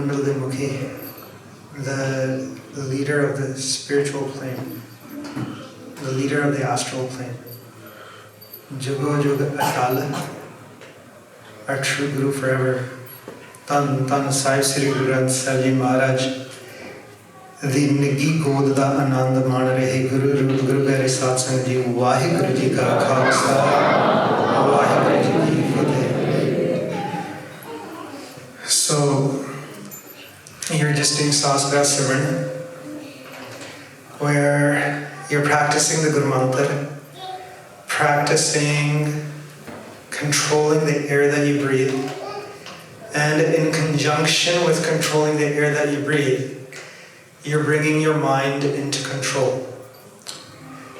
the leader of the spiritual plane, the leader of the astral plane. Jugo Juga Atala, our true Guru forever. Tan Tan Sahib Sri Guru Granth Sahib Ji Maharaj, the Nigi God da Anand Man Rahe Guru Guru Gare Satsang Ji, Vaheguru Ji Ka Khalsa, Vaheguru Ji Ki Fateh. So, you're just doing Sasga Simran, where you're practicing the Guru Mantra, practicing controlling the air that you breathe, and in conjunction with controlling the air that you breathe, you're bringing your mind into control.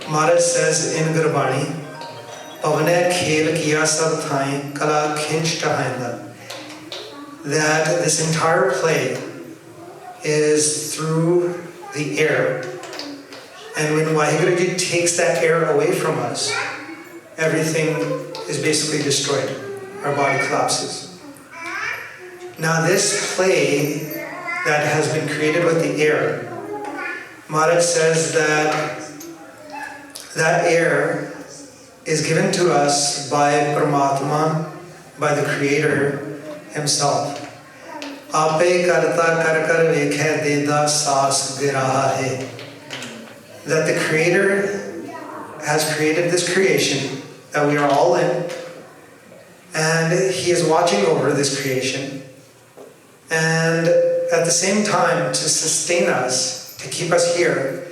Maharaj says in Gurbani, Pavane khel kiya sab thain kala khinch tahainda, that this entire play is through the air. And when Vaheguru Ji takes that air away from us, everything is basically destroyed. Our body collapses. Now this play that has been created with the air, Maharaj says that that air is given to us by Paramatma, by the Creator Himself. Ape karta kar kar vekhe deda saas giraha hai. That the Creator has created this creation that we are all in, and He is watching over this creation, and at the same time, to sustain us, to keep us here,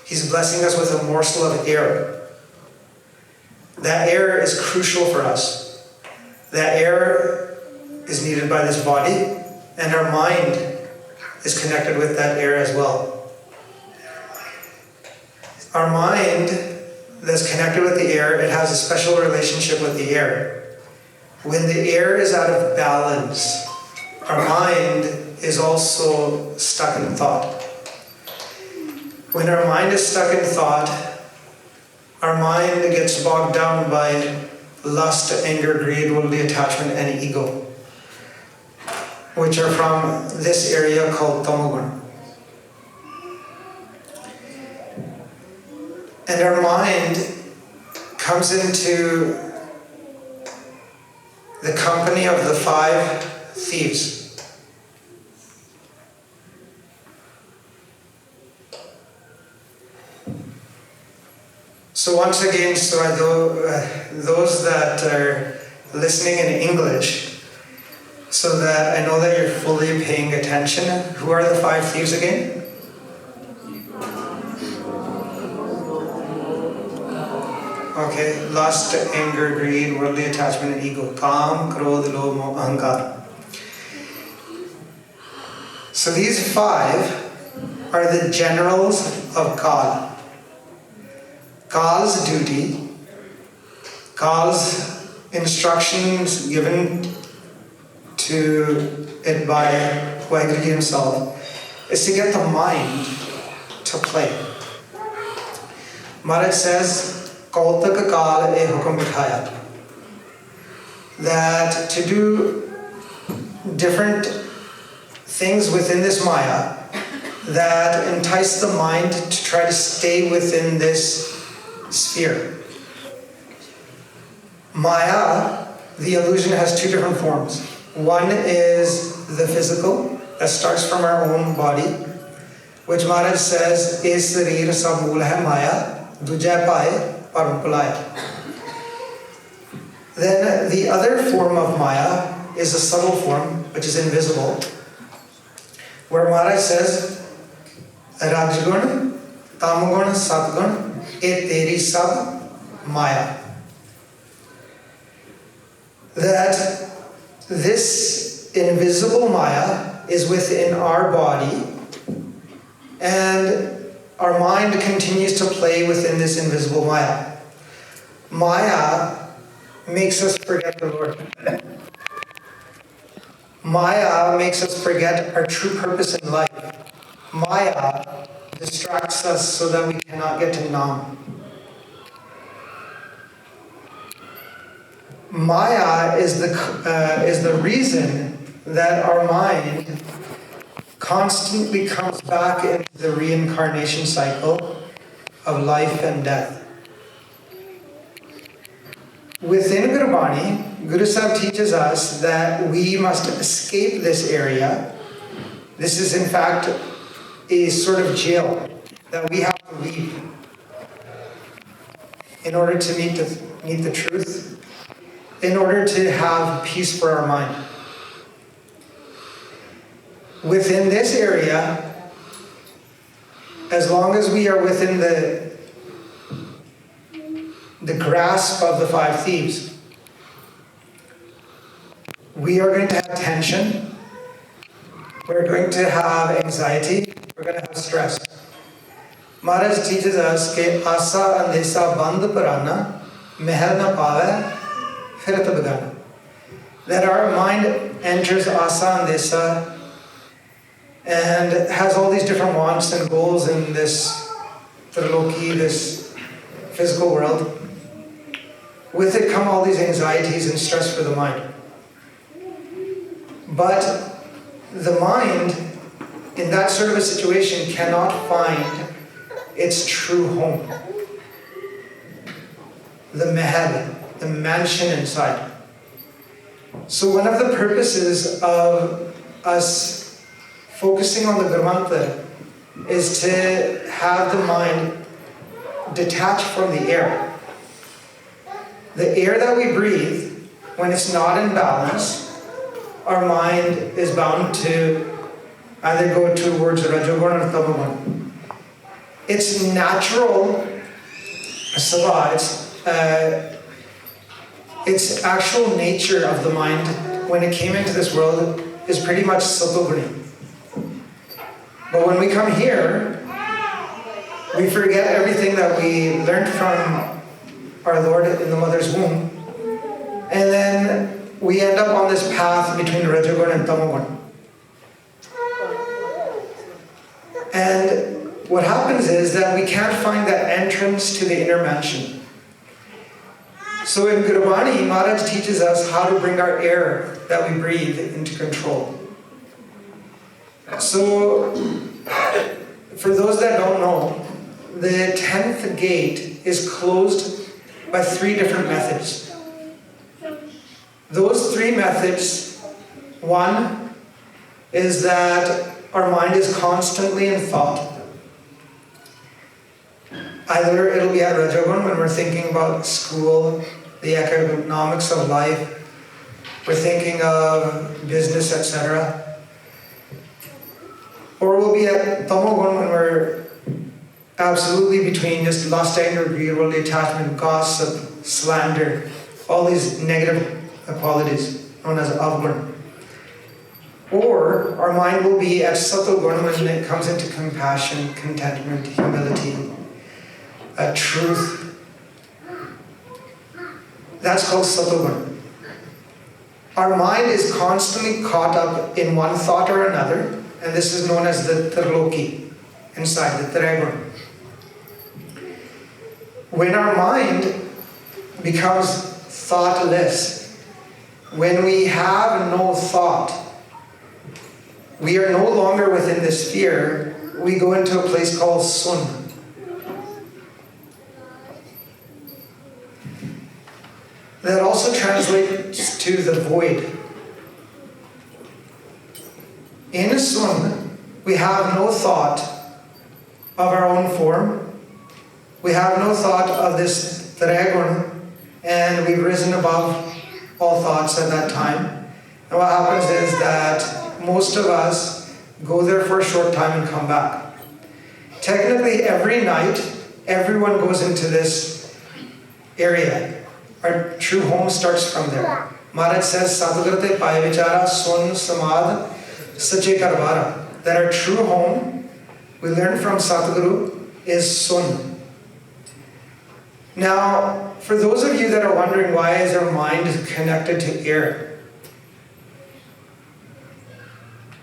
He's blessing us with a morsel of air. That air is crucial for us. That air is needed by this body, and our mind is connected with that air as well. Our mind that's connected with the air, it has a special relationship with the air. When the air is out of balance, our mind is also stuck in thought. When our mind is stuck in thought, our mind gets bogged down by lust, anger, greed, worldly attachment, and ego, which are from this area called Tamogun. And our mind comes into the company of the 5 thieves. So once again, those that are listening in English, so that I know that you're fully paying attention, who are the 5 thieves again? Okay, lust, anger, greed, worldly attachment, and ego. Kam, krodh, lobh, moh, ahankar. So these 5 are the generals of Kal. Kal's duty, Kal's instructions given to it by Vaheguru Ji Himself is to get the mind to play. Maharaj says, Kautak Kal e hukum bithaya, that to do different things within this Maya that entice the mind to try to stay within this sphere. Maya, the illusion, has 2 different forms. One is the physical, that starts from our own body, which Maharaj says, "E sarir sab mool hai Maya, dujai paye param pulaya." Then the other form of Maya is a subtle form, which is invisible, where Maharaj says, Rajgun, Tamgun, Satgun, e teri sab Maya. That this invisible Maya is within our body, and our mind continues to play within this invisible Maya. Maya makes us forget the Lord. Maya makes us forget our true purpose in life. Maya distracts us so that we cannot get to Nam. Maya is the reason that our mind constantly comes back into the reincarnation cycle of life and death. Within Gurbani, Guru Sahib teaches us that we must escape this area. This is in fact a sort of jail that we have to leave in order to meet the truth, in order to have peace for our mind. Within this area, as long as we are within the grasp of the five thieves, we are going to have tension, we're going to have anxiety, we're going to have stress. Maharaj teaches us that asa andesa band parana, mehal na pave, firat begana. That our mind enters asa andesa and has all these different wants and goals in this triloki, this physical world. With it come all these anxieties and stress for the mind. But the mind, in that sort of a situation, cannot find its true home. The mahal, the mansion inside. So one of the purposes of us focusing on the Gurmantra is to have the mind detached from the air. The air that we breathe, when it's not in balance, our mind is bound to either go towards Rajogun or Tamagun. Its natural sabha, its actual nature of the mind when it came into this world is pretty much Satoguni. But when we come here, we forget everything that we learned from our Lord in the mother's womb. And then we end up on this path between Rajogun and Tamagun. And what happens is that we can't find that entrance to the inner mansion. So in Gurbani, Maharaj teaches us how to bring our air that we breathe into control. So, for those that don't know, the 10th gate is closed by 3 different methods. Those 3 methods, one is that our mind is constantly in thought. Either it'll be at Rajogun when we're thinking about school, the economics of life, we're thinking of business, etc. Or we'll be at Tamogun when we're absolutely between just lust, anger, greed, worldly attachment, gossip, slander, all these negative qualities known as avgun. Or our mind will be at Satogun when it comes into compassion, contentment, humility, truth. That's called Satogun. Our mind is constantly caught up in one thought or another, and this is known as the Triloki, inside the Trigun. When our mind becomes thoughtless, when we have no thought, we are no longer within this sphere, we go into a place called Sun. That also translates to the void. In Sun, we have no thought of our own form. We have no thought of this Trigun, and we've risen above all thoughts at that time. And what happens is that most of us go there for a short time and come back. Technically, every night, everyone goes into this area. Our true home starts from there. Maharaj says, Sadhugrate Pai Vichara Sun Samad Sache Karvara. That our true home, we learn from Sadhguru, is Sun. Now, for those of you that are wondering why is our mind connected to air,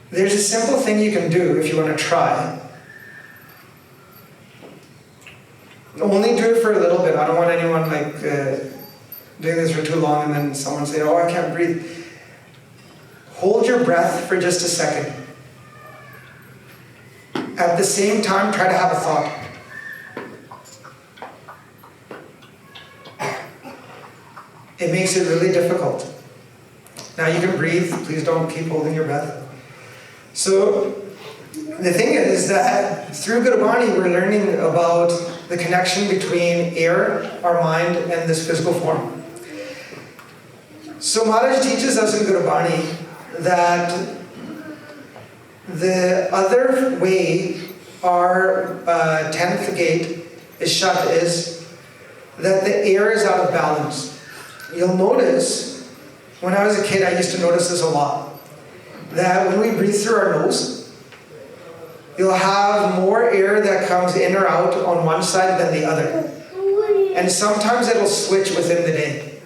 there's a simple thing you can do if you want to try. Only do it for a little bit. I don't want anyone doing this for too long and then someone say, oh, I can't breathe. Hold your breath for just a second. At the same time, try to have a thought. It makes it really difficult. Now you can breathe. Please don't keep holding your breath. So the thing is that through Gurbani, we're learning about the connection between air, our mind, and this physical form. So Maharaj teaches us in Gurbani that the other way our 10th gate is shut is that the air is out of balance. You'll notice, when I was a kid, I used to notice this a lot, that when we breathe through our nose, you'll have more air that comes in or out on one side than the other. And sometimes it'll switch within the day.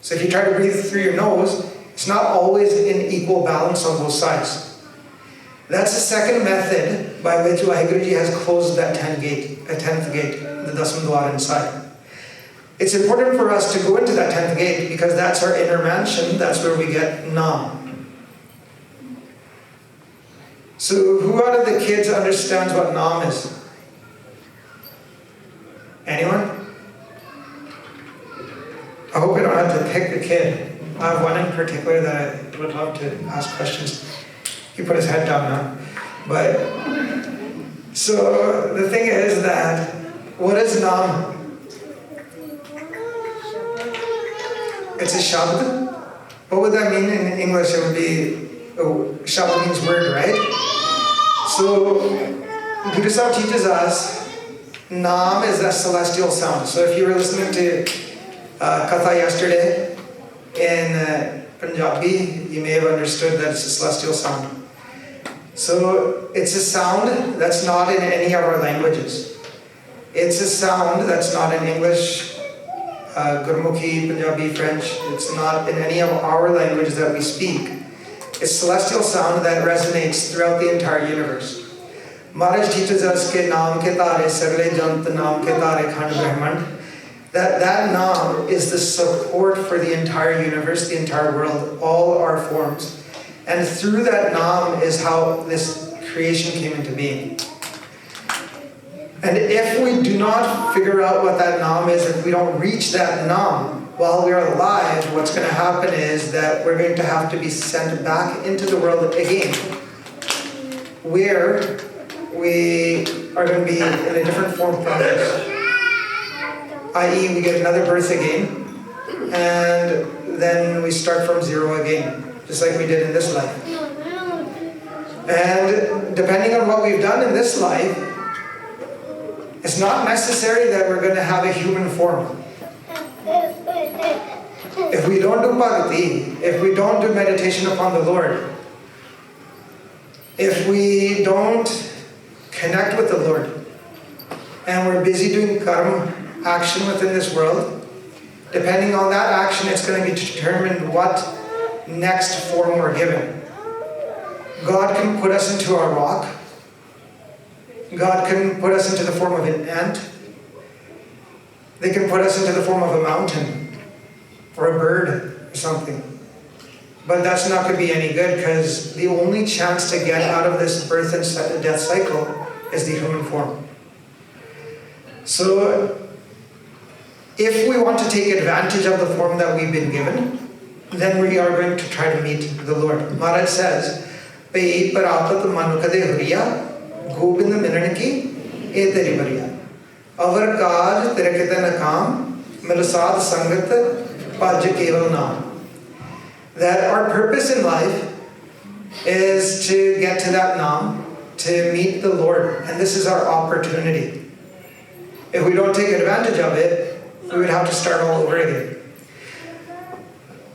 So if you try to breathe through your nose, it's not always in equal balance on both sides. That's the second method by which Vaheguruji has closed that 10th gate, the Dasam Dwar inside. It's important for us to go into that 10th gate because that's our inner mansion, that's where we get Nam. So who out of the kids understands what Nam is? Anyone? I hope I don't have to pick a kid. I have one in particular that I would love to ask questions. He put his head down now. But, so the thing is that, what is Nam? It's a shabd. What would that mean in English? It would be, shabd means word, right? So, Guru Sahib teaches us, Nam is a celestial sound. So if you were listening to Katha yesterday in Punjabi, you may have understood that it's a celestial sound. So it's a sound that's not in any of our languages. It's a sound that's not in English, Gurmukhi, Punjabi, French. It's not in any of our languages that we speak. It's celestial sound that resonates throughout the entire universe. Maharaj teaches us ke naam ke tare sagle jant naam ke tare khand brahmand. That naam is the support for the entire universe, the entire world, all our forms. And through that naam is how this creation came into being. And if we do not figure out what that naam is, if we don't reach that naam while we are alive, what's going to happen is that we're going to have to be sent back into the world again, where we are going to be in a different form from this. I.e., we get another birth again, and then we start from zero again, just like we did in this life. And depending on what we've done in this life, it's not necessary that we're going to have a human form. If we don't do bhakti, if we don't do meditation upon the Lord, if we don't connect with the Lord, and we're busy doing karma, action within this world, depending on that action, it's going to be determined what next form we're given. God can put us into a rock. God can put us into the form of an ant. They can put us into the form of a mountain or a bird or something. But that's not going to be any good because the only chance to get out of this birth and death cycle is the human form. So, if we want to take advantage of the form that we've been given, then we are going to try to meet the Lord. Maharaj says, Pai parapat manukade huriya, gobind milan ki e teri bariya. Avar kaaj terakita nakam, milasad sangat paj keval naam. That our purpose in life is to get to that naam, to meet the Lord. And this is our opportunity. If we don't take advantage of it, we would have to start all over again.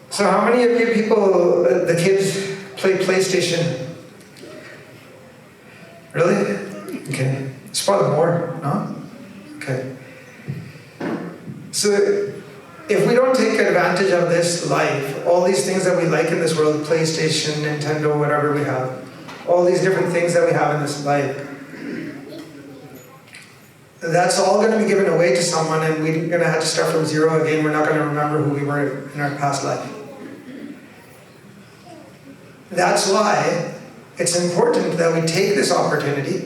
So how many of you people, the kids, play PlayStation? Really? Okay. It's probably more, no? Okay. So if we don't take advantage of this life, all these things that we like in this world, PlayStation, Nintendo, whatever we have, all these different things that we have in this life, that's all going to be given away to someone, and we're going to have to start from zero again. We're not going to remember who we were in our past life. That's why it's important that we take this opportunity,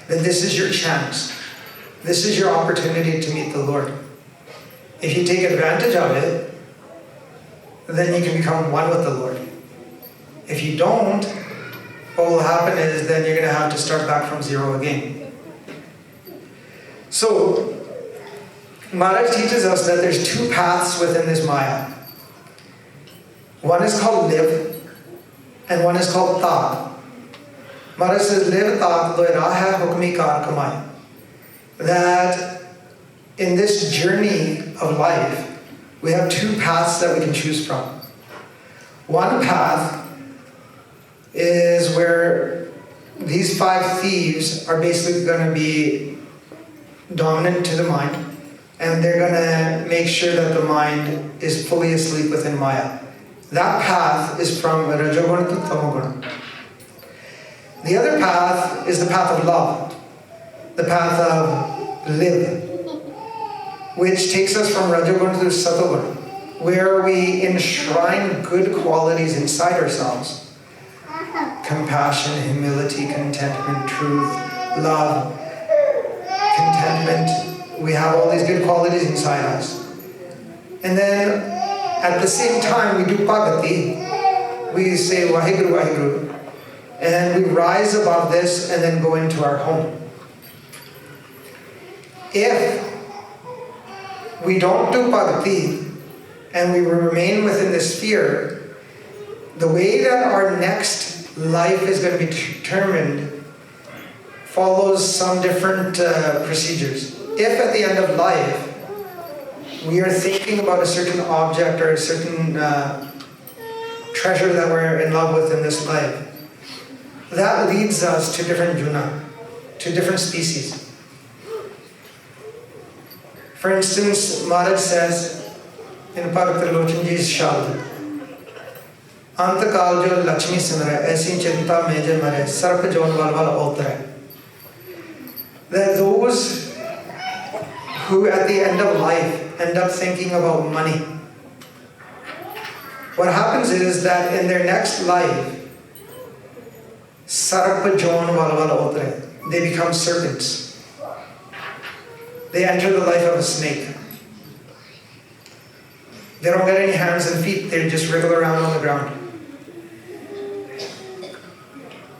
that this is your chance. This is your opportunity to meet the Lord. If you take advantage of it, then you can become one with the Lord. If you don't, what will happen is then you're going to have to start back from zero again. So, Maharaj teaches us that there's two paths within this Maya. One is called live, and one is called tat. Maharaj says, live tat loira hai hukmi kar kamai. That in this journey of life, we have two paths that we can choose from. One path is where these 5 thieves are basically going to be dominant to the mind, and they're going to make sure that the mind is fully asleep within Maya. That path is from Rajoguna to Tamoguna. The other path is the path of love, the path of live, which takes us from Rajoguna to Satoguna, where we enshrine good qualities inside ourselves. Compassion, humility, contentment, truth, love, contentment. We have all these good qualities inside us. And then at the same time we do bhakti. We say Vaheguru, Vaheguru. And we rise above this and then go into our home. If we don't do bhakti and we remain within this sphere, the way that our next life is going to be determined follows some different procedures. If at the end of life we are thinking about a certain object or a certain treasure that we're in love with in this life, that leads us to different juna, to different species. For instance, Maharaj says in Bhakt Lochan Ji's Shabd, Antakal jo Lakshmi simre, aisi chinta meje mare, sarp jon valval otre. That those who at the end of life end up thinking about money, what happens is that in their next life, sarp jon valval otre, they become serpents. They enter the life of a snake. They don't get any hands and feet, they just wriggle around on the ground.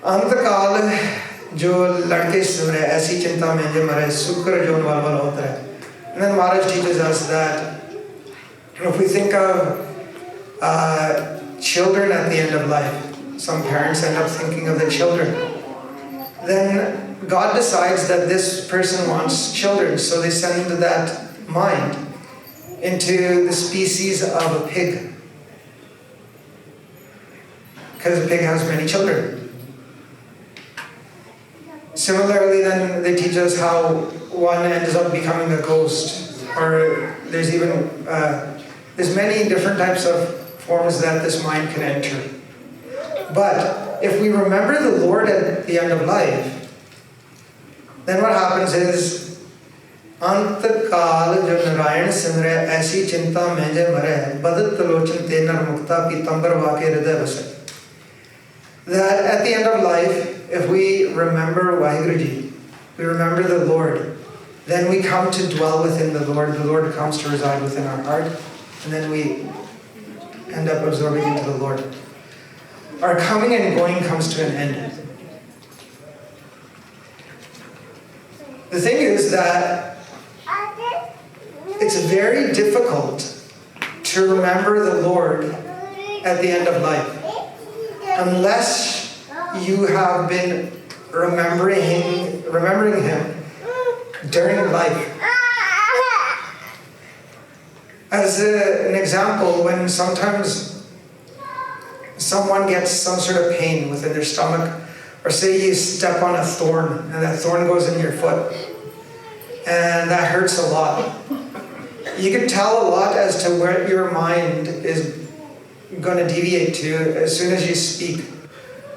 Antakal jo ladke simre, aisi chinta mein je mare, sukar jon valval otre. And then Maharaj teaches us that if we think of children at the end of life, some parents end up thinking of the children. Then God decides that this person wants children, so they send that mind into the species of a pig. Because a pig has many children. Similarly, then they teach us how one ends up becoming a ghost, or there's even there's many different types of forms that this mind can enter. But if we remember the Lord at the end of life, then what happens is Antakal jo Narayan simre aisi chinta meje mare badat lochan tenar mukta pitambar vake hriday vase. That at the end of life, if we remember Vaheguruji, we remember the Lord, then we come to dwell within the Lord comes to reside within our heart, and then we end up absorbing into the Lord. Our coming and going comes to an end. The thing is that it's very difficult to remember the Lord at the end of life unless you have been remembering Him during life. As an example, when sometimes someone gets some sort of pain within their stomach, or say you step on a thorn and that thorn goes in your foot, and that hurts a lot. You can tell a lot as to where your mind is going to deviate to as soon as you speak.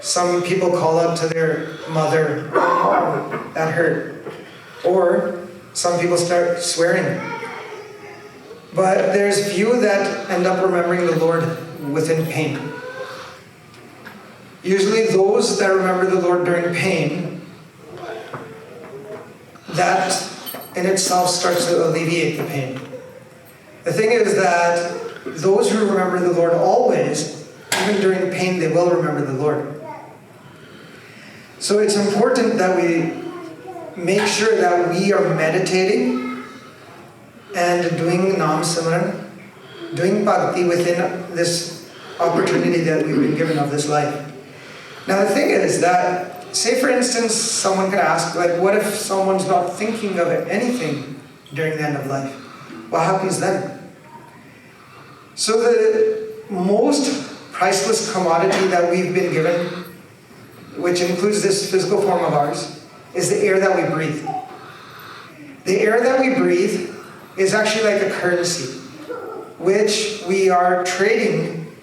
Some people call out to their mother, "Oh, that hurt." Or some people start swearing. But there's few that end up remembering the Lord within pain. Usually those that remember the Lord during pain, that in itself starts to alleviate the pain. The thing is that those who remember the Lord always, even during pain, they will remember the Lord. So it's important that we make sure that we are meditating and doing Nam Simran, doing Bhakti within this opportunity that we've been given of this life. Now the thing is that, say for instance, someone could ask, like, what if someone's not thinking of anything during the end of life? What happens then? So the most priceless commodity that we've been given, which includes this physical form of ours, is the air that we breathe. The air that we breathe is actually like a currency, which we are trading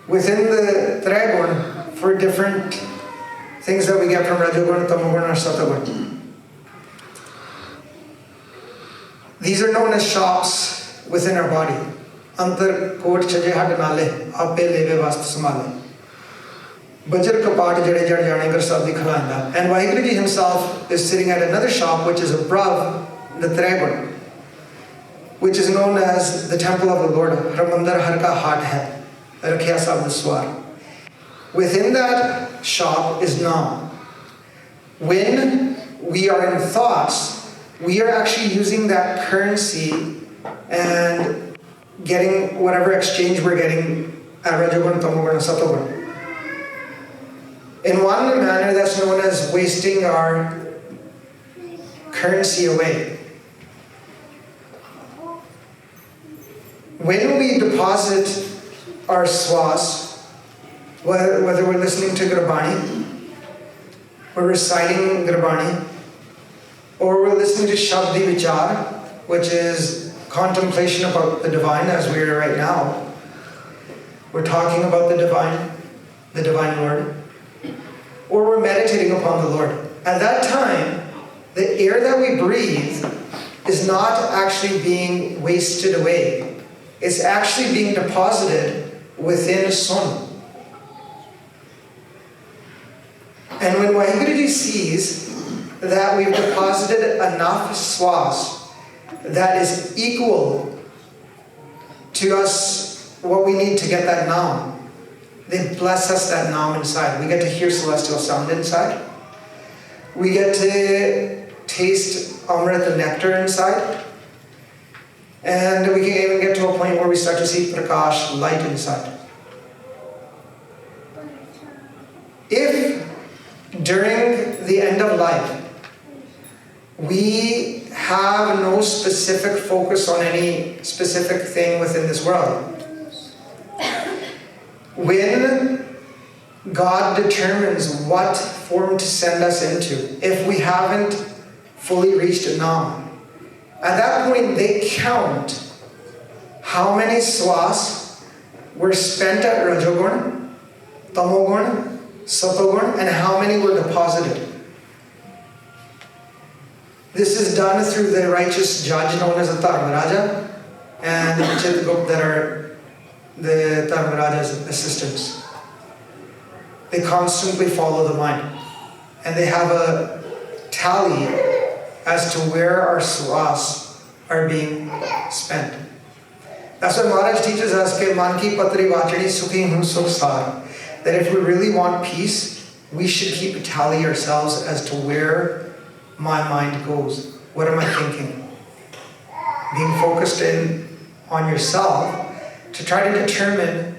within the Trigun for different things that we get from Rajagun, Tamagun, or Satagun. These are known as shops within our body. Antar kot chaje had nale, ape leve vast samale. Bajar kapat jade jad jane kar sabdi khalanda. And Vaheguru Ji himself is sitting at another shop which is above the Trigun, which is known as the Temple of the Lord. Ramandar har ka haat hai, rakhya sabd swar. Within that shop is Nam. When we are in thoughts, we are actually using that currency and getting whatever exchange we're getting at Rajagun, Tamagun, and Satagun. In one manner, that's known as wasting our currency away. When we deposit our swas, whether we're listening to Gurbani, we're reciting Gurbani, or we're listening to Shabdi Vichar, which is contemplation about the divine as we are right now. We're talking about the divine Lord, or we're meditating upon the Lord. At that time, the air that we breathe is not actually being wasted away. It's actually being deposited within Sun. And when Vaheguru Ji sees that we've deposited enough swas that is equal to us what we need to get that Naam, they bless us that Naam inside. We get to hear celestial sound inside. We get to taste Amrit, the nectar inside. And we can even get to a point where we start to see Prakash, light inside. If during the end of life we have no specific focus on any specific thing within this world, when God determines what form to send us into, if we haven't fully reached a Nam, at that point they count how many swas were spent at Rajogun, Tamogun, Satogun, and how many were deposited. This is done through the righteous judge known as the Dharmaraja and the Chittagupta that are the Dharmaraja's assistants. They constantly follow the mind, and they have a tally as to where our swas are being spent. That's why Maharaj teaches us that man ki patri vachani sukhi hu sukh sar. That if we really want peace, we should keep a tally ourselves as to where my mind goes. What am I thinking? Being focused in on yourself to try to determine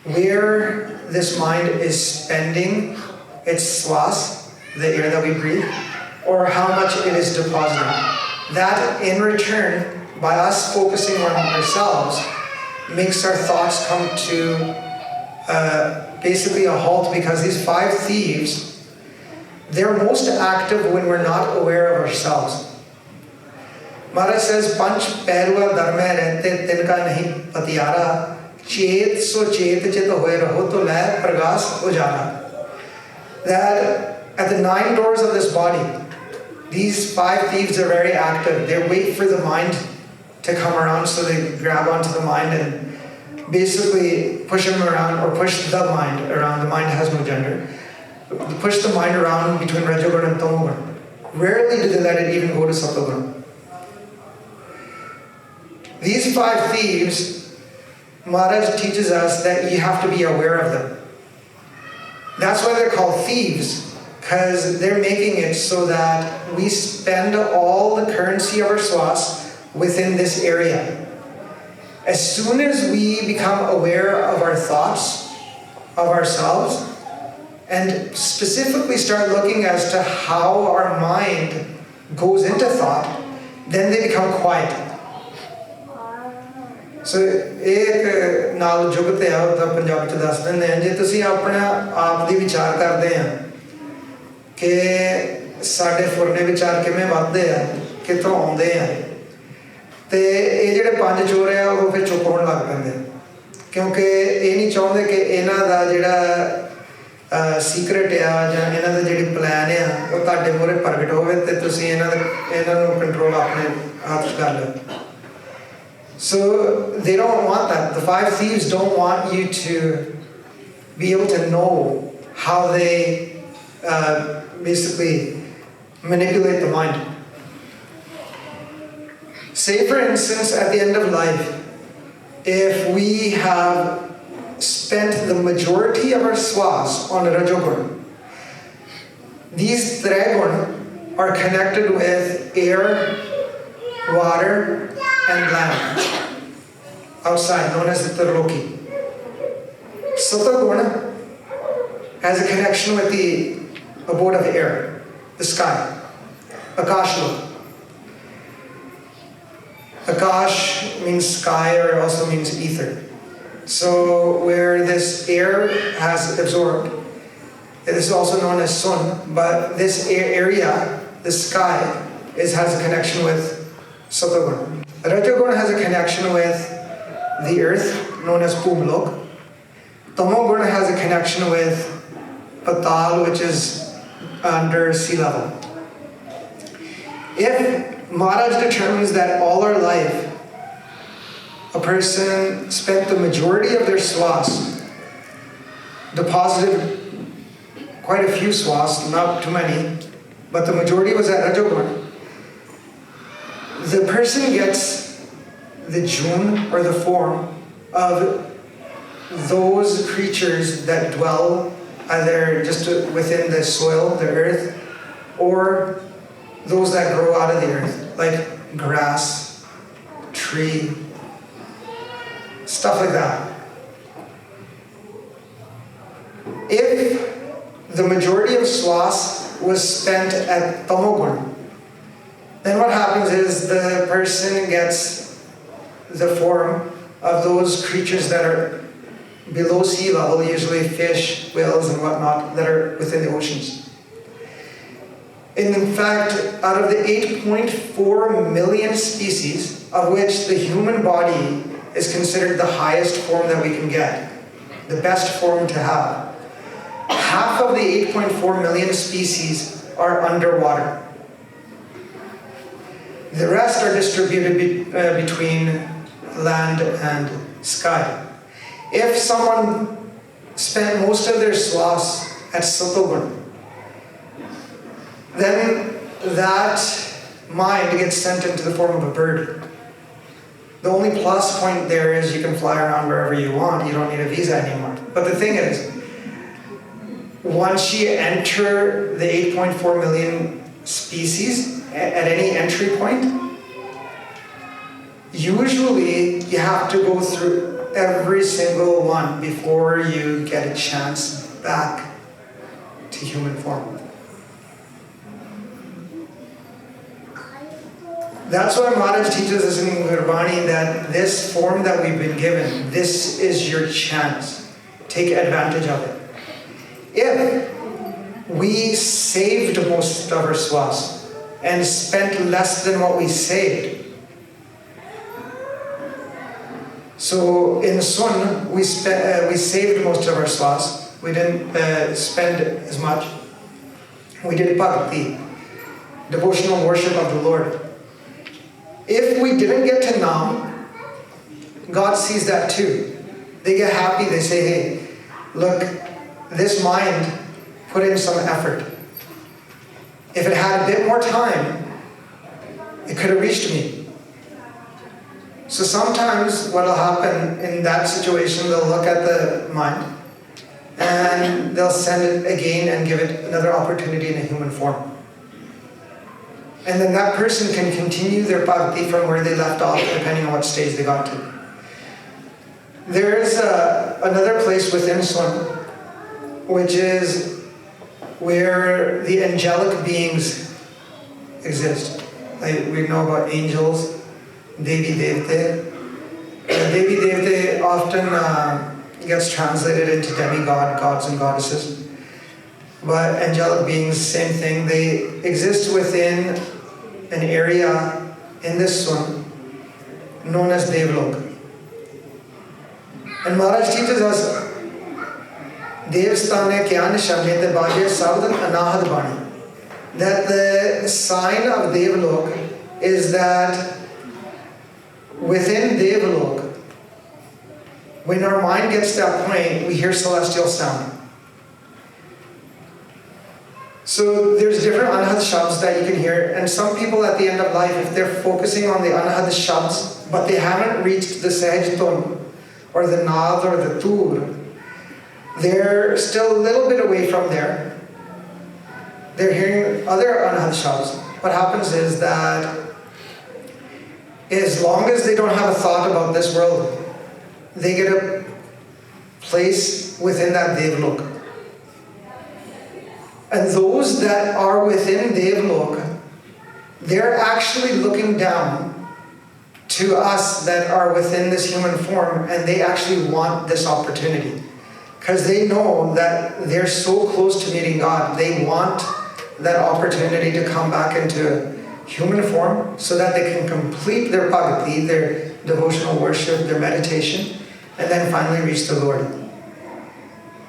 where this mind is spending its swas, the air that we breathe, or how much it is depositing. That in return, by us focusing on ourselves, makes our thoughts come to basically a halt, because these five thieves, they're most active when we're not aware of ourselves. Maharaj says, Panch Pairua Dharma Rehte Tinka Nahi Patiyara Chet So Chet Chit Hoye Raho To Lai Pragas Ujara. That at the 9 doors of this body, these 5 thieves are very active. They wait for the mind to come around, so they grab onto the mind and basically push him around, or push the mind around. The mind has no gender. Push the mind around between Rajoguna and Tamoguna. Rarely do they let it even go to Sattva-guna. These 5 thieves, Maharaj teaches us that you have to be aware of them. That's why they're called thieves, because they're making it so that we spend all the currency of our swas within this area. As soon as we become aware of our thoughts, of ourselves, and specifically start looking as to how our mind goes into thought, then they become quiet. So, एक नाल जुगत है उधर पंजाब च दस दिन हैं जे तुसी अपने आप दी विचार करते हैं कि साढ़े फुरने विचार किमें बढ़ते हैं कितों आउंदे हैं ते ये जिहड़े 5 चोर है वो फिर चुप होने लग पैंदे क्योंकि ये नहीं चाहते कि इन्हां दा जिहड़ा सीक्रेट है जां इन्हां दा जिहड़ी प्लान है वो तुहाडे मूहरे प्रगट होवे ते तुसी इन्हां नूं कंट्रोल अपने हाथ च कर लो. So they don't want that. The 5 thieves don't want you to be able to know how they basically manipulate the mind. Say for instance, at the end of life, if we have spent the majority of our swas on Rajoguna, these Triguna are connected with air, water, and land outside, known as the Roki. Sattva-guna has a connection with the abode of air, the sky, Akashla. Akash means sky, or also means ether. So where this air has absorbed, it is also known as sun, but this area, the sky, has a connection with Sattva-guna. Rajoguna has a connection with the earth, known as Bhumlok. Tamoguna has a connection with Patal, which is under sea level. If Maharaj determines that all our life, a person spent the majority of their swas, deposited quite a few swas, not too many, but the majority was at Rajoguna, the person gets the june, or the form, of those creatures that dwell either just within the soil, the earth, or those that grow out of the earth, like grass, tree, stuff like that. If the majority of swas was spent at Tamoguna, then what happens is the person gets the form of those creatures that are below sea level, usually fish, whales, and whatnot, that are within the oceans. And in fact, out of the 8.4 million species, of which the human body is considered the highest form that we can get, the best form to have, half of the 8.4 million species are underwater. The rest are distributed between land and sky. If someone spent most of their swas at Sattva-guna, then that mind gets sent into the form of a bird. The only plus point there is you can fly around wherever you want. You don't need a visa anymore. But the thing is, once you enter the 8.4 million species at any entry point, usually you have to go through every single one before you get a chance back to human form. That's why Maharaj teaches us in Gurbani that this form that we've been given, this is your chance. Take advantage of it. If we saved most of our swas and spent less than what we saved, so in Sun, we saved most of our swas. We didn't spend as much. We did bhakti, devotional worship of the Lord. If we didn't get to Nam, God sees that too. They get happy, they say, hey, look, this mind put in some effort. If it had a bit more time, it could have reached me. So sometimes what will happen in that situation, they'll look at the mind and they'll send it again and give it another opportunity in a human form. And then that person can continue their bhakti from where they left off, depending on what stage they got to. There is another place within Swan, which is where the angelic beings exist. Like we know about angels, Devi Devte. Devi Devte often gets translated into demigod, gods and goddesses. But angelic beings, same thing. They exist within an area in this one known as Devlok. And Maharaj teaches us, Devstane Kyan Shamyate Bhagya Sabdan Anahad Bani. That the sign of Devlok is that within Devlok, when our mind gets to that point, we hear celestial sound. So there's different anahad shabds that you can hear, and some people at the end of life, if they're focusing on the anahad shabds, but they haven't reached the sahaj ton, or the nad, or the tur, they're still a little bit away from there. They're hearing other anahad shabds. What happens is that as long as they don't have a thought about this world, they get a place within that Devlok. And those that are within Devlok, they're actually looking down to us that are within this human form, and they actually want this opportunity. Because they know that they're so close to meeting God, they want that opportunity to come back into human form so that they can complete their bhakti, their devotional worship, their meditation, and then finally reach the Lord.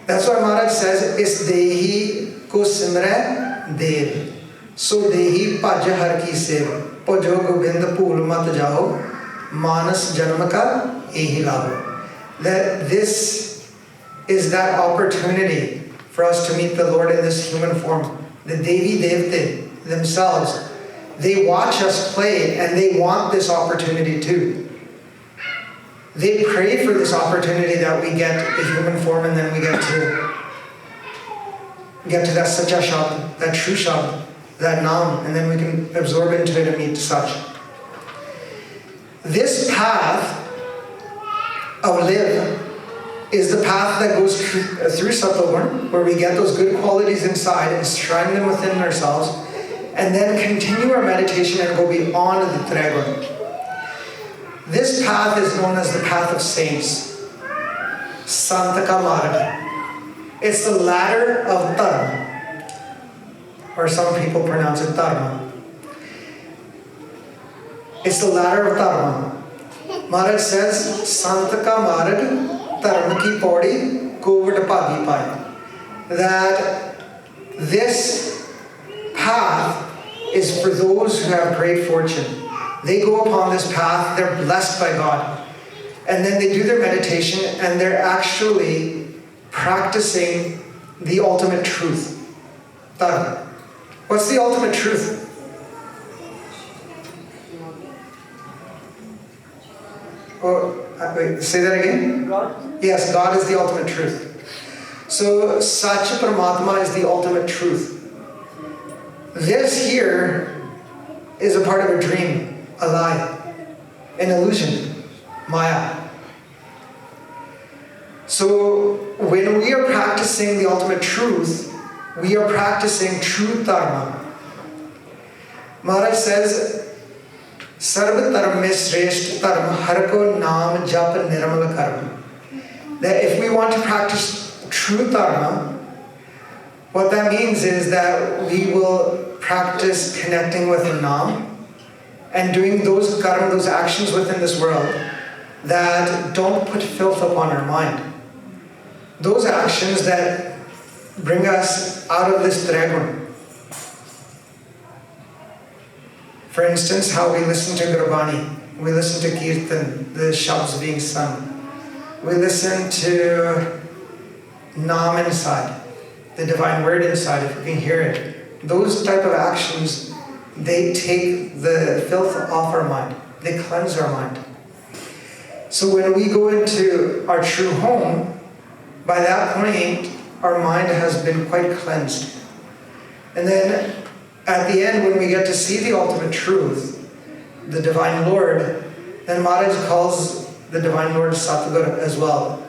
That's why Maharaj says, Is Dehi ko simre Dev. So Dehi bhaj har ki sev. Bhajo gobind pool mat jao. Manas janma ka ehi lavo. That this is that opportunity for us to meet the Lord in this human form. The Devi Devte themselves, they watch us play and they want this opportunity too. They pray for this opportunity that we get the human form, and then we get to that Sacha Shabd, that true Shabd, that Naam, and then we can absorb into it and meet such. This path of live is the path that goes through Sattva, where we get those good qualities inside and shrine them within ourselves, and then continue our meditation and go beyond the Triguna. This path is known as the path of saints, Santaka Marga. It's the ladder of Dharma, or some people pronounce it Dharma. It's the ladder of Dharma. Maharaj says, Santaka Marga Dharma ki paudi kovard bhagi pai. That this path is for those who have great fortune. They go upon this path, they're blessed by God. And then they do their meditation and they're actually practicing the ultimate truth. Dharma. What's the ultimate truth? Wait, say that again? God? Yes, God is the ultimate truth. So, Satya Paramatma is the ultimate truth. This here is a part of a dream. A lie, an illusion, Maya. So when we are practicing the ultimate truth, we are practicing true Dharma. Maharaj says, Sarva Dharma Shreshth Dharma Harko Naam Jap Nirmala Karma. That if we want to practice true Dharma, what that means is that we will practice connecting with the Naam, and doing those karma, those actions within this world that don't put filth upon our mind. Those actions that bring us out of this Triguna. For instance, how we listen to Gurbani, we listen to Kirtan, the Shabds being sung. We listen to Nam inside, the divine word inside, if we can hear it. Those type of actions, they take the filth off our mind. They cleanse our mind. So when we go into our true home, by that point, our mind has been quite cleansed. And then at the end, when we get to see the ultimate truth, the divine Lord, then Maharaj calls the divine Lord Satguru as well.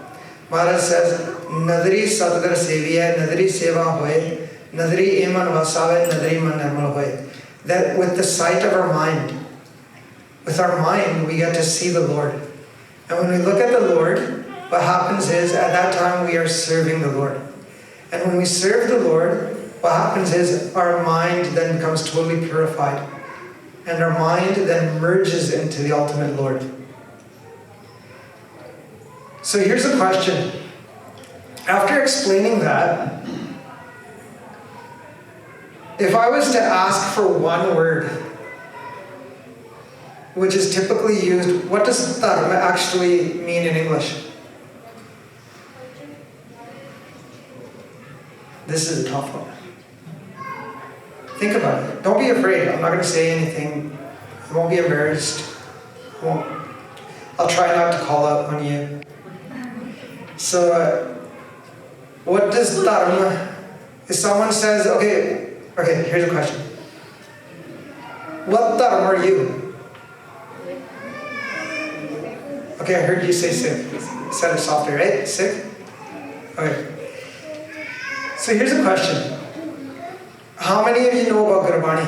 Maharaj says, Nadri Satguru Seviya, Nadri Seva Hoy, Nadri Iman Vasave, Nadri Man Nirmal Hoy. That with the sight of our mind, with our mind, we get to see the Lord. And when we look at the Lord, what happens is, at that time, we are serving the Lord. And when we serve the Lord, what happens is, our mind then becomes totally purified. And our mind then merges into the ultimate Lord. So here's a question. After explaining that, if I was to ask for one word, which is typically used, what does dharma actually mean in English? This is a tough one. Think about it. Don't be afraid. I'm not going to say anything. I won't be embarrassed. I'll try not to call out on you. So, what does dharma? If someone says, okay, here's a question. What dharma are you? Okay, I heard you say sick. Said it softly, right? Sick? Okay. So here's a question. How many of you know about Gurbani?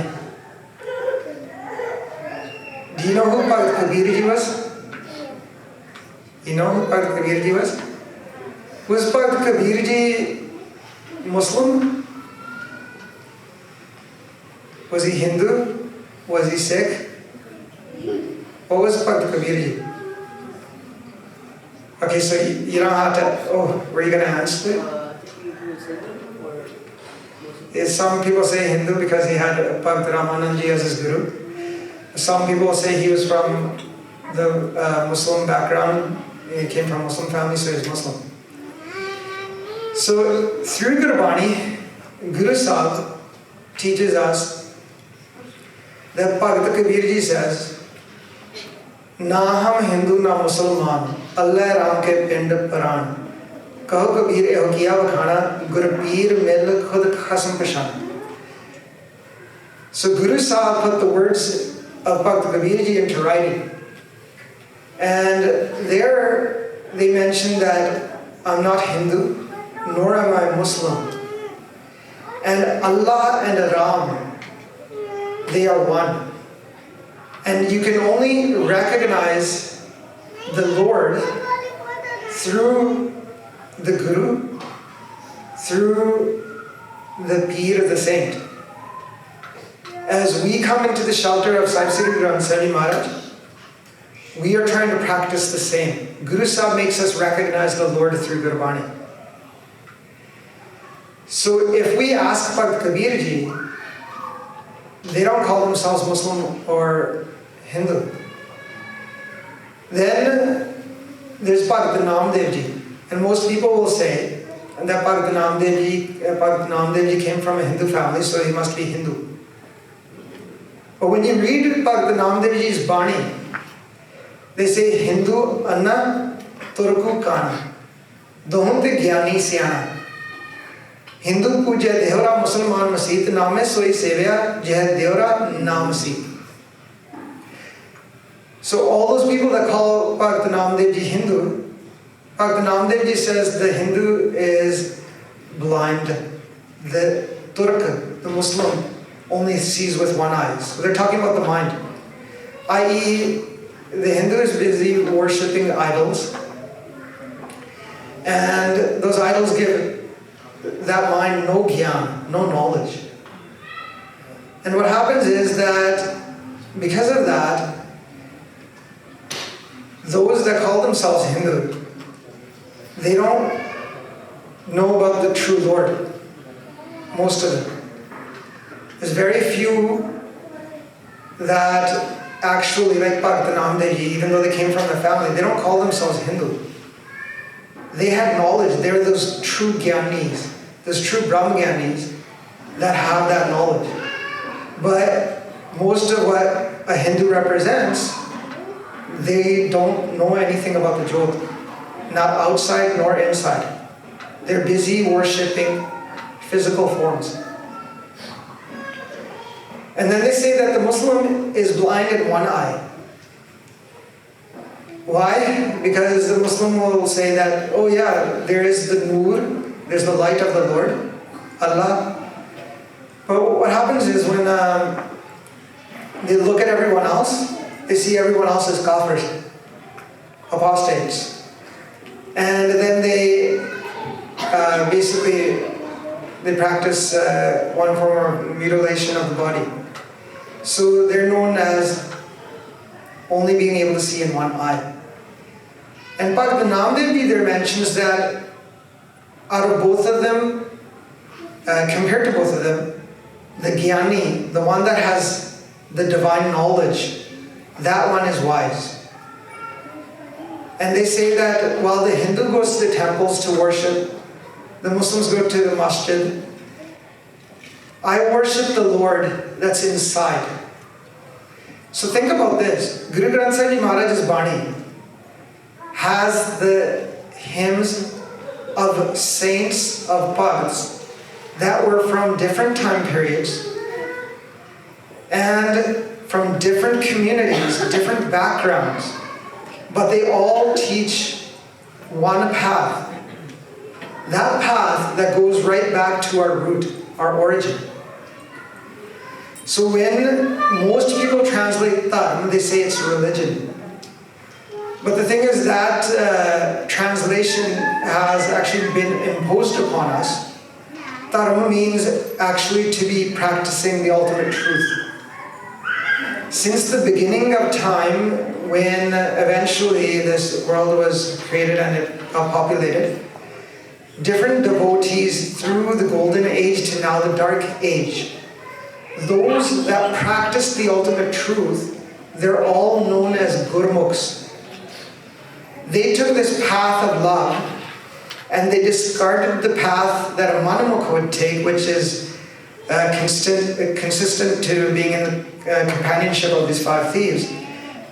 Do you know who Bhai Ranbir Singh was? You know who Bhai Ranbir Singh was? Was Bhai Ranbir Singh Muslim? Was he Hindu? Was he Sikh? What was Bhai Ranbir Singh? Okay, so you don't have to, were you going to answer it? Some people say Hindu because he had Bhakt Ramananji as his guru. Some people say he was from the Muslim background. He came from a Muslim family, so he's Muslim. So through Gurbani, Guru Sahib teaches us that Bhakt Kabir Ji says, Na hum Hindu na Musalman, Allah Ram ke pind Paran. Kaho Kabir eho kiya vakhana, Gurpir mil khud khasam pashan. So Guru Sahib put the words of Bhakt Kabir Ji into writing. And there they mentioned that I'm not Hindu, nor am I Muslim. And Allah and Ram, they are one. And you can only recognize the Lord through the Guru, through the Peer of the Saint. As we come into the shelter of Sahib Sri Guru Granth Sahib Ji Maharaj, we are trying to practice the same. Guru Sahib makes us recognize the Lord through Gurbani. So if we ask Bhakt Kabir Ji, they don't call themselves Muslim or Hindu. Then there's Bhakt Namdev Ji. And most people will say that Bhakt Namdev Ji came from a Hindu family, so he must be Hindu. But when you read Bhakt Namdev Ji's Bani, they say Hindu Anna Turku Kana Dohunte Gyani Siana Hindu Puja Deora Musalman Masjid Name Soi Sevya Jeh Deora Naam Masjid. So all those people that call Bhakt Namdev Ji Hindu, Bhakt Namdev Ji says the Hindu is blind. The Turk, the Muslim, only sees with one eye. So they're talking about the mind. I.e., the Hindu is busy worshipping idols. And those idols give that mind no gyan, no knowledge. And what happens is that because of that, those that call themselves Hindu, they don't know about the true Lord. Most of them. There's very few that actually, like Bhakt Namdev Ji, even though they came from the family, they don't call themselves Hindu. They have knowledge. They're those true Gyanis, those true Brahm Gyanis that have that knowledge. But most of what a Hindu represents, they don't know anything about the Jyot, not outside nor inside. They're busy worshipping physical forms. And then they say that the Muslim is blind in one eye. Why? Because the Muslim will say that, oh yeah, there is the Noor, there's the light of the Lord, Allah. But what happens is when they look at everyone else, they see everyone else as kafirs, apostates. And then they they practice one form of mutilation of the body. So they're known as only being able to see in one eye. And Bhakti Namdev Ji there mentions that out of both of them, compared to both of them, the Gyani, the one that has the divine knowledge, that one is wise. And they say that while the Hindu goes to the temples to worship, the Muslims go to the masjid, I worship the Lord that's inside. So think about this. Guru Granth Sahib Ji Maharaj's Bani has the hymns of saints, of bhagats, that were from different time periods and from different communities, different backgrounds, but they all teach one path. That path that goes right back to our root, our origin. So when most people translate Dharma, they say it's religion. But the thing is that translation has actually been imposed upon us. Dharma means actually to be practicing the ultimate truth. Since the beginning of time, when eventually this world was created and it got populated, different devotees through the golden age to now the dark age, those that practice the ultimate truth, they're all known as Gurmukhs. They took this path of love and they discarded the path that a Manamukha would take, which is consistent to being in the companionship of these five thieves.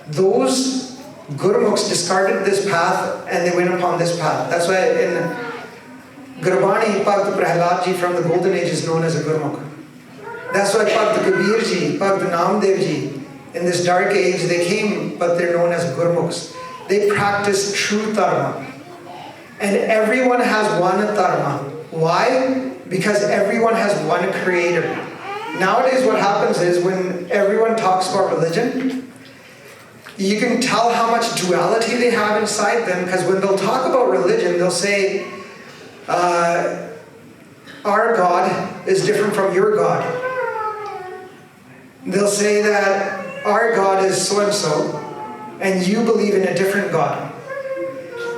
Those Gurmukhs discarded this path and they went upon this path. That's why in Gurbani, Bhakt Prahlad Ji from the Golden Age is known as a Gurmukh. That's why Bhakt Kabir Ji, Bhakt Namdev Ji, in this dark age they came, but they're known as Gurmukhs. They practice true dharma. And everyone has one dharma. Why? Because everyone has one creator. Nowadays what happens is when everyone talks about religion, you can tell how much duality they have inside them, because when they'll talk about religion, they'll say, our God is different from your God. They'll say that our God is so-and-so, and you believe in a different God.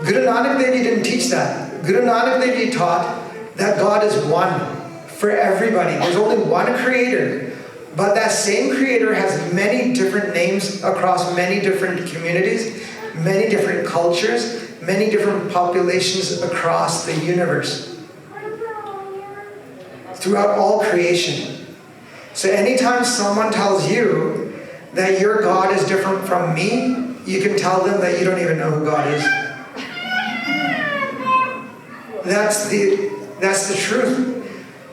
Guru Nanak Dev Ji didn't teach that. Guru Nanak Dev Ji taught that God is one for everybody. There's only one creator, but that same creator has many different names across many different communities, many different cultures, many different populations across the universe, throughout all creation. So anytime someone tells you that your God is different from me, you can tell them that you don't even know who God is. That's the truth.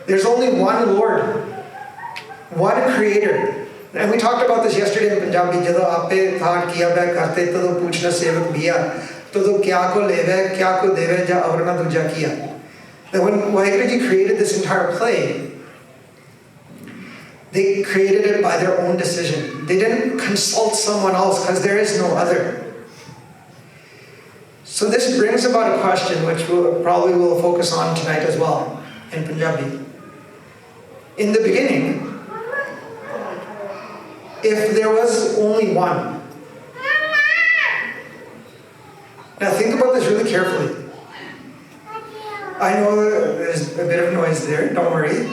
There's only one Lord, one Creator. And we talked about this yesterday in Punjabi. Jado ape thought kiya ba karte to puchna sevak bhiya to kya ko leve kya ko deve ja avrna duja kiya. That when Vaheguru Ji created this entire play, they created it by their own decision. They didn't consult someone else because there is no other. So this brings about a question which we'll probably will focus on tonight as well in Punjabi. In the beginning, if there was only one. Now think about this really carefully. I know there's a bit of noise there, don't worry.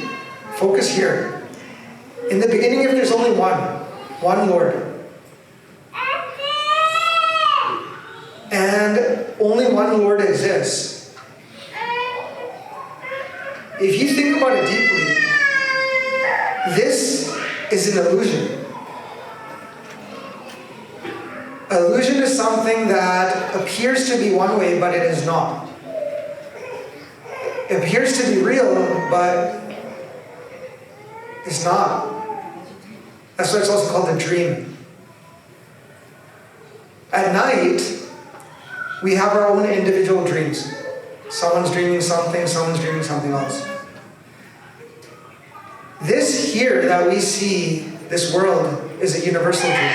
Focus here. In the beginning, if there's only one Lord, and only one Lord exists, if you think about it deeply, this is an illusion. Illusion is something that appears to be one way, but it is not. It appears to be real, but it's not. That's why it's also called a dream. At night, we have our own individual dreams. Someone's dreaming something, someone's dreaming something else. This here that we see, this world, is a universal dream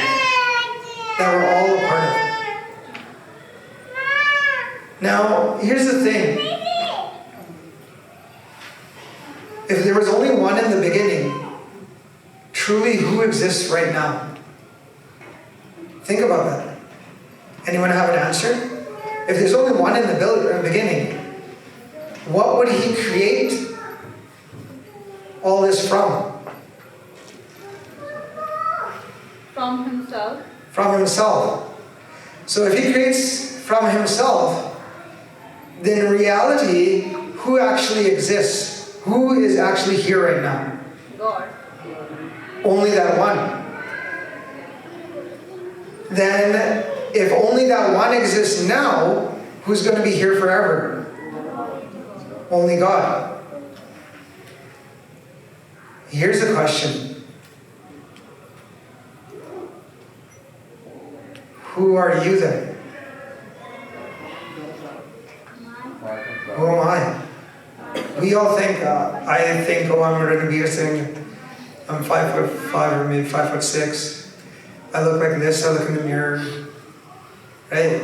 that we're all a part of. Now, here's the thing. If there was only one in the beginning, truly who exists right now? Think about that. Anyone have an answer? If there's only one in the beginning, what would he create all this from? From himself. From himself. So if he creates from himself, then in reality, who actually exists? Who is actually here right now? God. Only that one. Then, if only that one exists now, who's going to be here forever? Only God. Here's the question. Who are you then? Who am I? We all think, I think, oh, I'm Ranbir Singh. I'm 5'5" or maybe 5'6". I look like this, I look in the mirror. Right?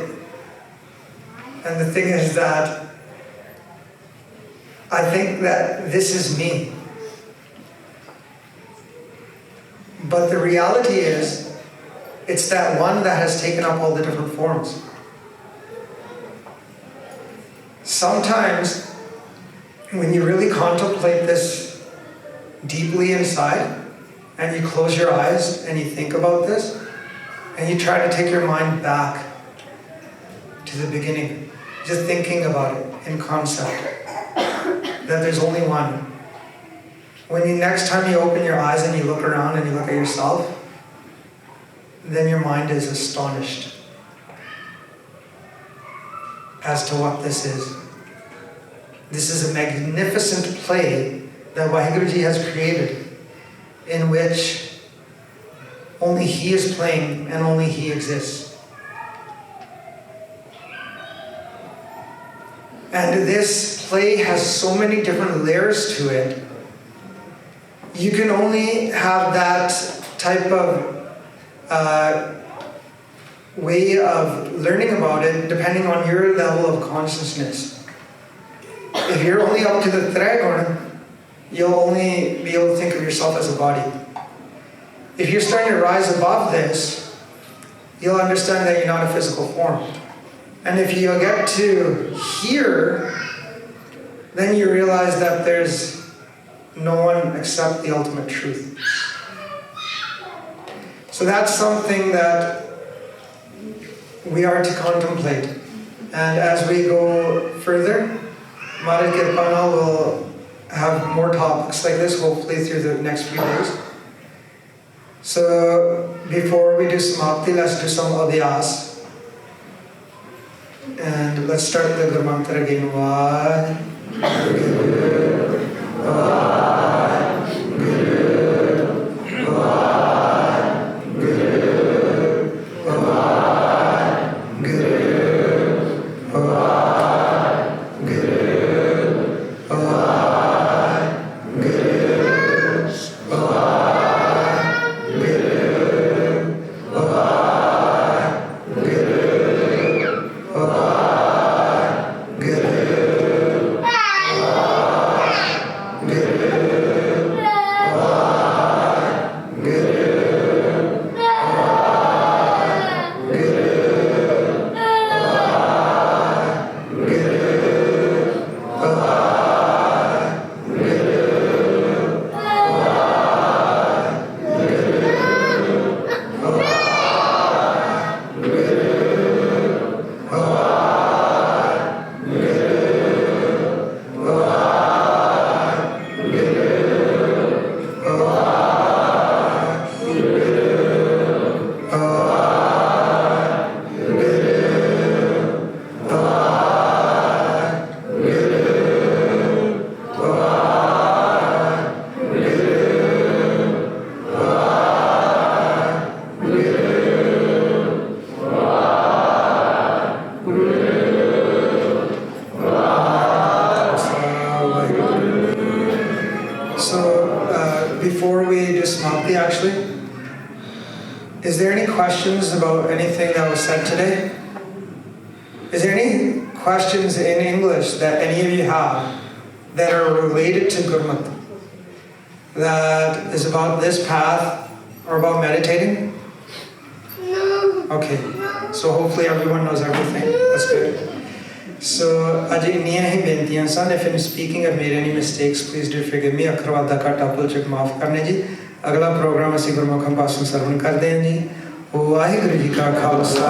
And the thing is that I think that this is me. But the reality is, it's that one that has taken up all the different forms. Sometimes, when you really contemplate this deeply inside, and you close your eyes and you think about this, and you try to take your mind back to the beginning, just thinking about it in concept, that there's only one. When next time you open your eyes and you look around and you look at yourself, then your mind is astonished as to what this is. This is a magnificent play that Vaheguruji has created, in which only He is playing and only He exists. And this play has so many different layers to it. You can only have that type of way of learning about it depending on your level of consciousness. If you're only up to the Triguna, you'll only be able to think of yourself as a body. If you're starting to rise above this, you'll understand that you're not a physical form. And if you get to here, then you realize that there's no one except the ultimate truth. So that's something that we are to contemplate. And as we go further, Maharaj Kirpana will have more topics like this, hopefully through the next few days. So before we do Samapti, let's do some Abhyaas. And let's start the Guru Mantra again. So, before we do Samapti, actually, is there any questions about anything that was said today? Is there any questions in English that any of you have that are related to Gurmat? That is about this path or about meditating? No. Okay, so hopefully everyone knows everything. That's good. So, Ajay Niya hi bentiyan san. If I'm speaking, I've made any mistakes, please do forgive me. Akharwada ka tapul chak maaf karne ji. Agla program ਅਸੀਂ ਗੁਰਮੁਖਾਂ ਪਾਸੋਂ ਸਰਵਣ ਕਰਦੇ ਹਾਂ ਜੀ। ਵਾਹਿਗੁਰੂ ਜੀ ਕਾ ਖਾਲਸਾ